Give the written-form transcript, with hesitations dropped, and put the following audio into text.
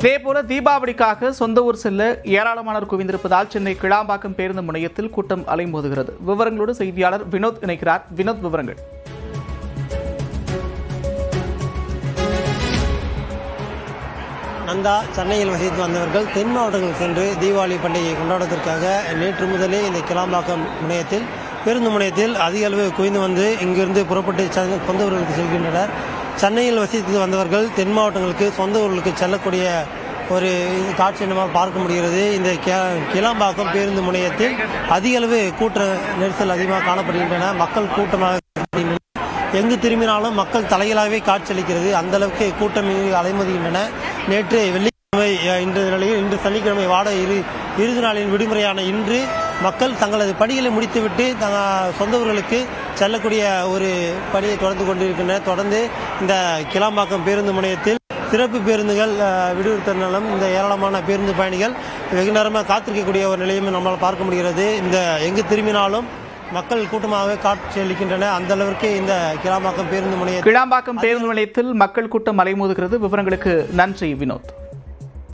இதேபோல தீபாவளிக்காக சொந்த ஊர் செல்ல ஏராளமானோர் குவிந்திருப்பதால் சென்னை கிளாம்பாக்கம் பேருந்து முனையத்தில் கூட்டம் அலைமோதுகிறது. விவரங்களோடு செய்தியாளர் வினோத் இணைக்கிறார். வினோத், விவரங்கள். நந்தா, சென்னையில் வசித்து வந்தவர்கள் தென் மாவட்டங்களுக்கு சென்று தீபாவளி பண்டிகையை கொண்டாடுவதற்காக நேற்று முதலே இந்த கிளாம்பாக்கம் முனையத்தில் பேருந்து முனையத்தில் அதிக அளவு குவிந்து வந்து இங்கிருந்து புறப்பட்டு சொந்த ஊர்களுக்கு செல்கின்றனர். சென்னையில் வசித்து வந்தவர்கள் தென் மாவட்டங்களுக்கு சொந்த ஊர்களுக்கு செல்லக்கூடிய ஒரு காட்சி நம்ம பார்க்க முடிகிறது. இந்த கிளாம்பாக்கம் பேருந்து முனையத்தில் அதிக அளவு கூட்ட நெரிசல் அதிகமாக காணப்படுகின்றன. மக்கள் கூட்டமாக எங்கு திரும்பினாலும் மக்கள் தலைகளாகவே காட்சியளிக்கிறது. அந்த அளவுக்கு கூட்டம் அலைமோதுகின்றன. நேற்று வெள்ளிக்கிழமை இன்று சனிக்கிழமை இறுதி நாளின் விடுமுறையான இன்று மக்கள் தங்களது பணிகளை முடித்துவிட்டு சொந்த ஊர்களுக்கு செல்லக்கூடிய ஒரு பணியை தொடர்ந்து கொண்டிருக்கின்றனர். தொடர்ந்து இந்த கிளாம்பாக்கம் பேருந்து முனையத்தில் சிறப்பு பேருந்துகள் விடுவித்தனாலும் இந்த ஏராளமான பேருந்து பயணிகள் வெகு நேரமாக காத்திருக்கக்கூடிய ஒரு நிலையும் நம்மால் பார்க்க முடிகிறது. இந்த எங்கு திரும்பினாலும் மக்கள் கூட்டமாக காட்சியளிக்கின்றன. அந்த அளவிற்கு இந்த கிளாம்பாக்கம் பேருந்து முனையத்தில் மக்கள் கூட்டம் அலைமோதுகிறது. விவரங்களுக்கு நன்றி வினோத்.